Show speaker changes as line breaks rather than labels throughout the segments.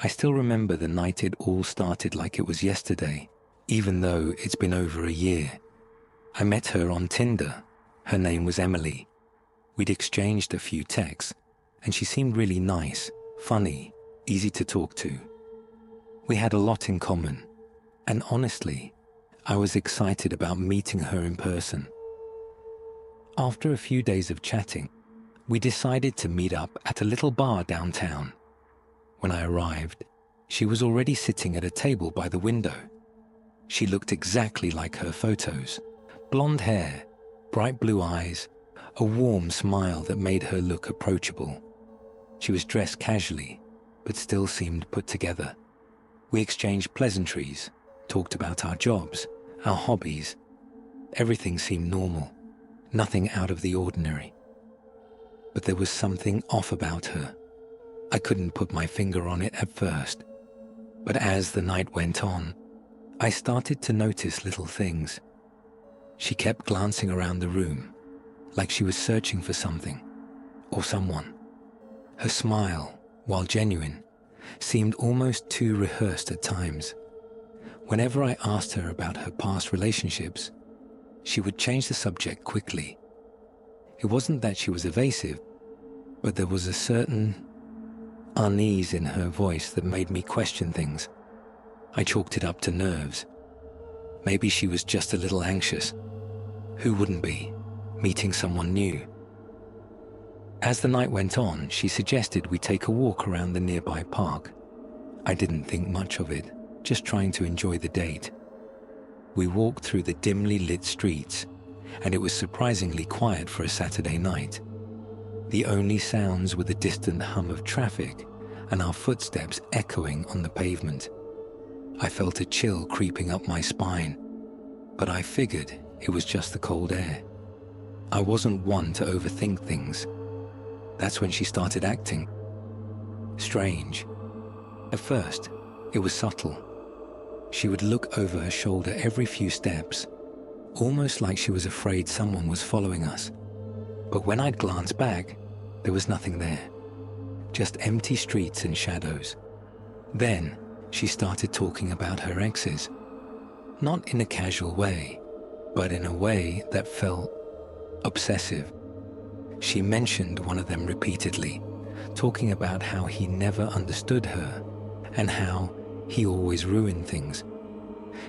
I still remember the night it all started like it was yesterday, even though it's been over a year. I met her on Tinder. Her name was Emily. We'd exchanged a few texts, and she seemed really nice, funny, easy to talk to. We had a lot in common, and honestly, I was excited about meeting her in person. After a few days of chatting, we decided to meet up at a little bar downtown. When I arrived, she was already sitting at a table by the window. She looked exactly like her photos. Blonde hair, bright blue eyes, a warm smile that made her look approachable. She was dressed casually, but still seemed put together. We exchanged pleasantries, talked about our jobs, our hobbies. Everything seemed normal, nothing out of the ordinary. But there was something off about her. I couldn't put my finger on it at first, but as the night went on, I started to notice little things. She kept glancing around the room, like she was searching for something or someone. Her smile, while genuine, seemed almost too rehearsed at times. Whenever I asked her about her past relationships, she would change the subject quickly. It wasn't that she was evasive, but there was a certain unease in her voice that made me question things. I chalked it up to nerves. Maybe she was just a little anxious. Who wouldn't be, meeting someone new? As the night went on, she suggested we take a walk around the nearby park. I didn't think much of it, just trying to enjoy the date. We walked through the dimly lit streets, and it was surprisingly quiet for a Saturday night. The only sounds were the distant hum of traffic and our footsteps echoing on the pavement. I felt a chill creeping up my spine, but I figured it was just the cold air. I wasn't one to overthink things. That's when she started acting strange. At first, it was subtle. She would look over her shoulder every few steps, almost like she was afraid someone was following us. But when I'd glance back, there was nothing there, just empty streets and shadows. Then she started talking about her exes, not in a casual way, but in a way that felt obsessive. She mentioned one of them repeatedly, talking about how he never understood her and how he always ruined things.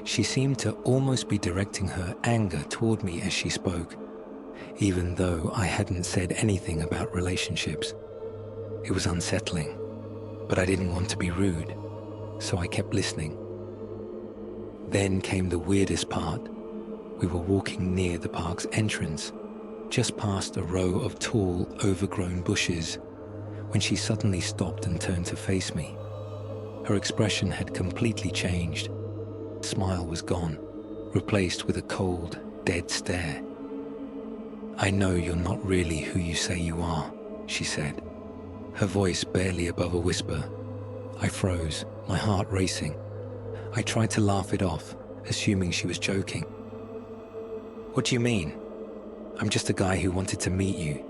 She seemed to almost be directing her anger toward me as she spoke, even though I hadn't said anything about relationships. It was unsettling, but I didn't want to be rude, so I kept listening. Then came the weirdest part. We were walking near the park's entrance, just past a row of tall, overgrown bushes, when she suddenly stopped and turned to face me. Her expression had completely changed. The smile was gone, replaced with a cold, dead stare. "I know you're not really who you say you are," she said, her voice barely above a whisper. I froze, my heart racing. I tried to laugh it off, assuming she was joking. "What do you mean? I'm just a guy who wanted to meet you."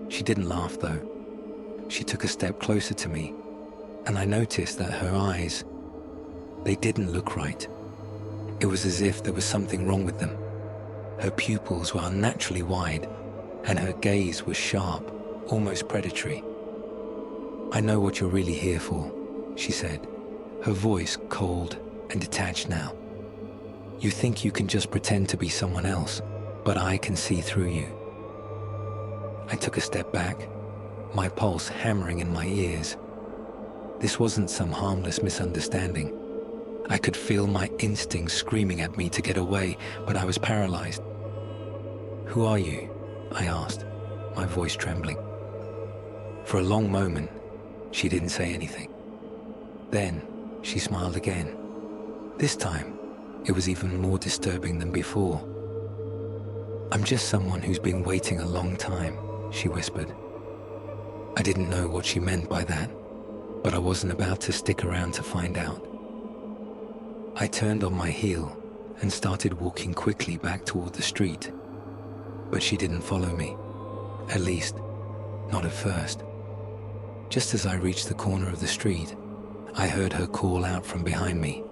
She didn't laugh though. She took a step closer to me, and I noticed that her eyes, they didn't look right. It was as if there was something wrong with them. Her pupils were unnaturally wide, and her gaze was sharp, almost predatory. "I know what you're really here for," she said, her voice cold and detached now. "You think you can just pretend to be someone else, but I can see through you." I took a step back, my pulse hammering in my ears. This wasn't some harmless misunderstanding. I could feel my instincts screaming at me to get away, but I was paralyzed. "Who are you?" I asked, my voice trembling. For a long moment, she didn't say anything. Then she smiled again. This time, it was even more disturbing than before. "I'm just someone who's been waiting a long time," she whispered. I didn't know what she meant by that, but I wasn't about to stick around to find out. I turned on my heel and started walking quickly back toward the street, but she didn't follow me, at least, not at first. Just as I reached the corner of the street, I heard her call out from behind me.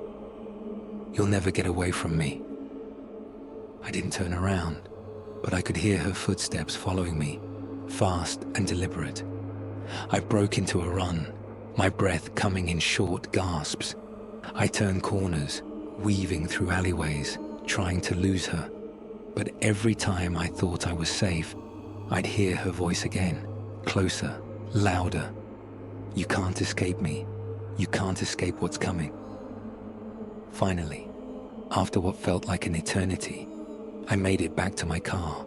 "You'll never get away from me." I didn't turn around, but I could hear her footsteps following me, fast and deliberate. I broke into a run, my breath coming in short gasps. I turned corners, weaving through alleyways, trying to lose her. But every time I thought I was safe, I'd hear her voice again, closer, louder. "You can't escape me. You can't escape what's coming." Finally, after what felt like an eternity, I made it back to my car.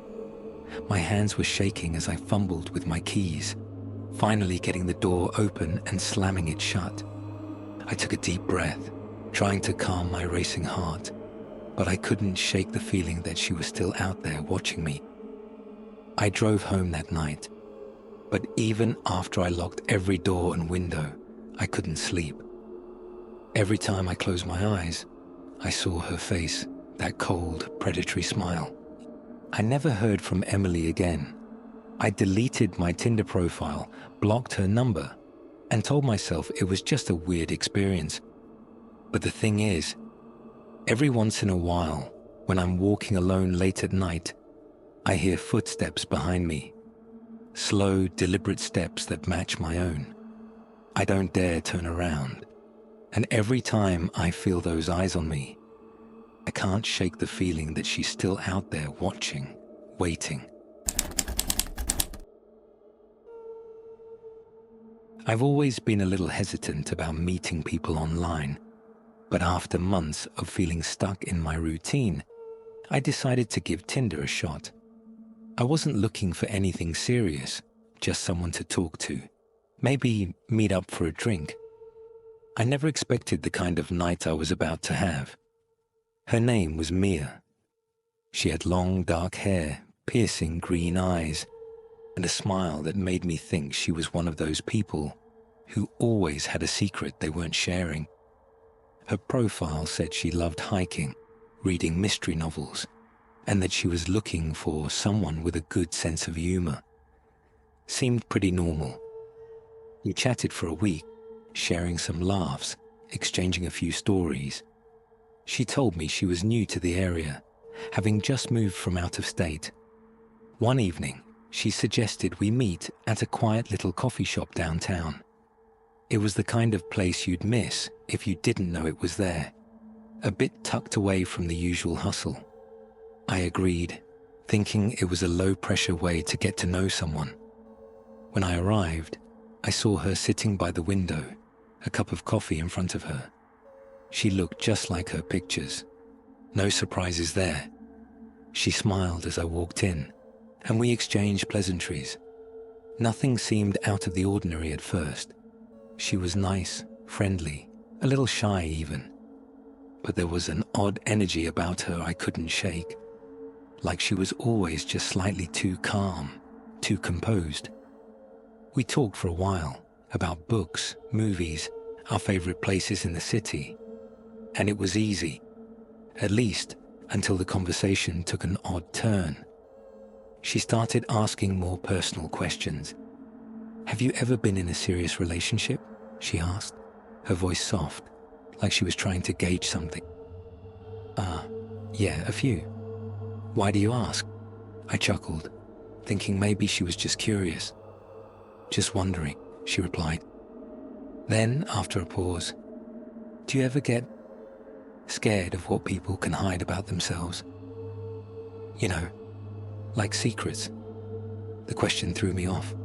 My hands were shaking as I fumbled with my keys, finally getting the door open and slamming it shut. I took a deep breath, trying to calm my racing heart, but I couldn't shake the feeling that she was still out there watching me. I drove home that night, but even after I locked every door and window, I couldn't sleep. Every time I closed my eyes, I saw her face, that cold, predatory smile. I never heard from Emily again. I deleted my Tinder profile, blocked her number, and told myself it was just a weird experience. But the thing is, every once in a while, when I'm walking alone late at night, I hear footsteps behind me. Slow, deliberate steps that match my own. I don't dare turn around. And every time I feel those eyes on me, I can't shake the feeling that she's still out there watching, waiting. I've always been a little hesitant about meeting people online, but after months of feeling stuck in my routine, I decided to give Tinder a shot. I wasn't looking for anything serious, just someone to talk to, maybe meet up for a drink. I never expected the kind of night I was about to have. Her name was Mia. She had long dark hair, piercing green eyes, and a smile that made me think she was one of those people who always had a secret they weren't sharing. Her profile said she loved hiking, reading mystery novels, and that she was looking for someone with a good sense of humor. Seemed pretty normal. We chatted for a week, sharing some laughs, exchanging a few stories. She told me she was new to the area, having just moved from out of state. One evening, she suggested we meet at a quiet little coffee shop downtown. It was the kind of place you'd miss if you didn't know it was there, a bit tucked away from the usual hustle. I agreed, thinking it was a low-pressure way to get to know someone. When I arrived, I saw her sitting by the window, a cup of coffee in front of her. She looked just like her pictures. No surprises there. She smiled as I walked in, and we exchanged pleasantries. Nothing seemed out of the ordinary at first. She was nice, friendly, a little shy even. But there was an odd energy about her I couldn't shake, like she was always just slightly too calm, too composed. We talked for a while about books, movies, our favorite places in the city, and it was easy, at least until the conversation took an odd turn. She started asking more personal questions. "Have you ever been in a serious relationship?" she asked, her voice soft, like she was trying to gauge something. Yeah, a few." "Why do you ask?" I chuckled, thinking maybe she was just curious. "Just wondering," she replied. Then, after a pause, "Do you ever get scared of what people can hide about themselves? You know, like secrets?" The question threw me off.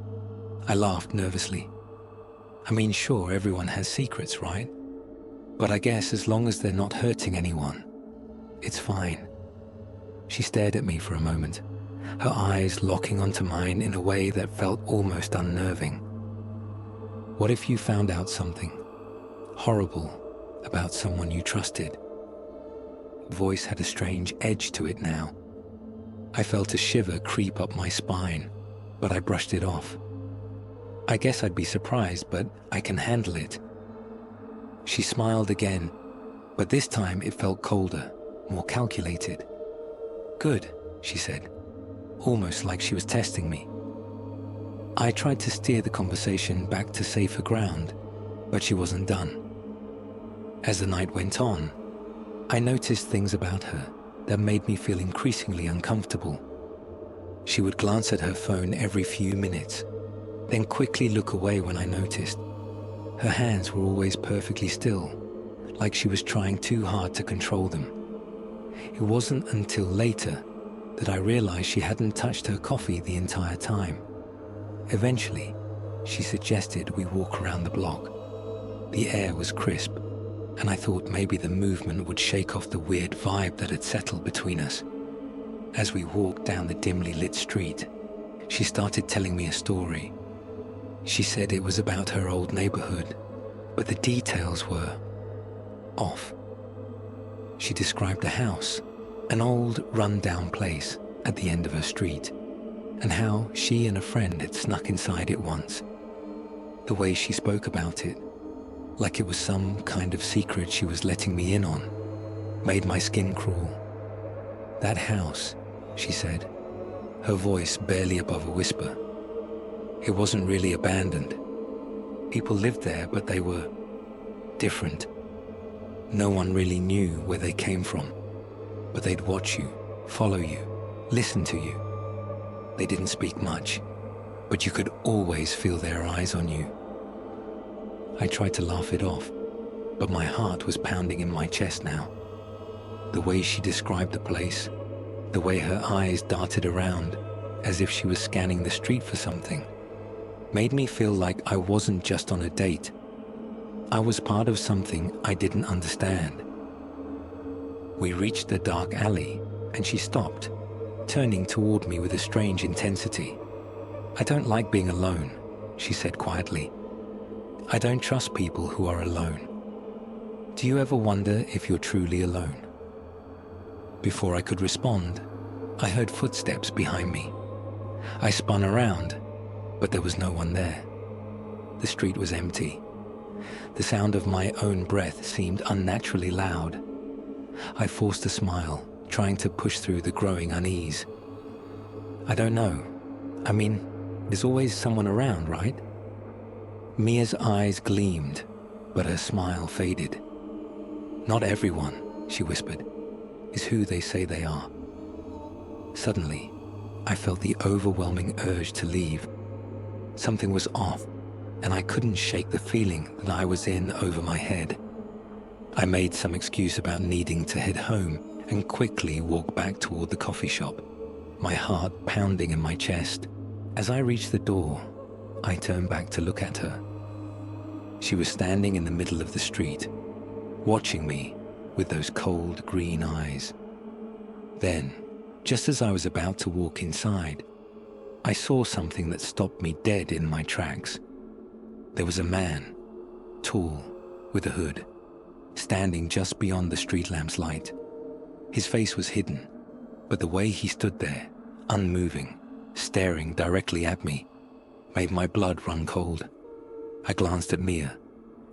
I laughed nervously. I mean, sure, everyone has secrets, right? But I guess as long as they're not hurting anyone, it's fine. She stared at me for a moment, her eyes locking onto mine in a way that felt almost unnerving. "What if you found out something horrible about someone you trusted?" The voice had a strange edge to it now. I felt a shiver creep up my spine, but I brushed it off. "I guess I'd be surprised, but I can handle it." She smiled again, but this time it felt colder, more calculated. "Good," she said, almost like she was testing me. I tried to steer the conversation back to safer ground, but she wasn't done. As the night went on, I noticed things about her that made me feel increasingly uncomfortable. She would glance at her phone every few minutes, then quickly look away when I noticed. Her hands were always perfectly still, like she was trying too hard to control them. It wasn't until later that I realized she hadn't touched her coffee the entire time. Eventually, she suggested we walk around the block. The air was crisp, and I thought maybe the movement would shake off the weird vibe that had settled between us. As we walked down the dimly lit street, she started telling me a story. She said it was about her old neighborhood, but the details were off. She described a house, an old, run-down place at the end of her street, and how she and a friend had snuck inside it once. The way she spoke about it, like it was some kind of secret she was letting me in on, made my skin crawl. That house, she said, her voice barely above a whisper. It wasn't really abandoned. People lived there, but they were different. No one really knew where they came from, but they'd watch you, follow you, listen to you. They didn't speak much, but you could always feel their eyes on you. I tried to laugh it off, but my heart was pounding in my chest now. The way she described the place, the way her eyes darted around as if she was scanning the street for something, made me feel like I wasn't just on a date. I was part of something I didn't understand. We reached a dark alley, and she stopped, turning toward me with a strange intensity. "I don't like being alone," she said quietly. "I don't trust people who are alone. Do you ever wonder if you're truly alone?" Before I could respond, I heard footsteps behind me. I spun around, but there was no one there. The street was empty. The sound of my own breath seemed unnaturally loud. I forced a smile, trying to push through the growing unease. "I don't know. I mean, there's always someone around, right?" Mia's eyes gleamed, but her smile faded. "Not everyone," she whispered, "is who they say they are." Suddenly, I felt the overwhelming urge to leave. Something was off, and I couldn't shake the feeling that I was in over my head. I made some excuse about needing to head home and quickly walked back toward the coffee shop, my heart pounding in my chest. As I reached the door, I turned back to look at her. She was standing in the middle of the street, watching me with those cold green eyes. Then, just as I was about to walk inside, I saw something that stopped me dead in my tracks. There was a man, tall, with a hood, standing just beyond the street lamp's light. His face was hidden, but the way he stood there, unmoving, staring directly at me, made my blood run cold. I glanced at Mia,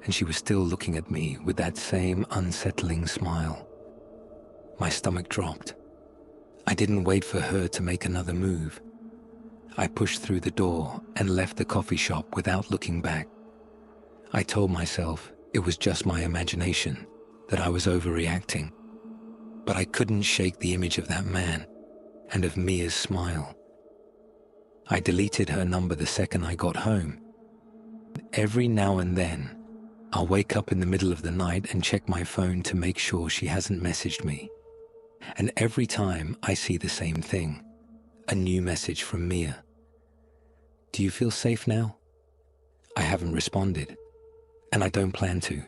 and she was still looking at me with that same unsettling smile. My stomach dropped. I didn't wait for her to make another move. I pushed through the door and left the coffee shop without looking back. I told myself it was just my imagination, that I was overreacting. But I couldn't shake the image of that man and of Mia's smile. I deleted her number the second I got home. Every now and then, I'll wake up in the middle of the night and check my phone to make sure she hasn't messaged me. And every time I see the same thing, a new message from Mia. "Do you feel safe now?" I haven't responded, and I don't plan to.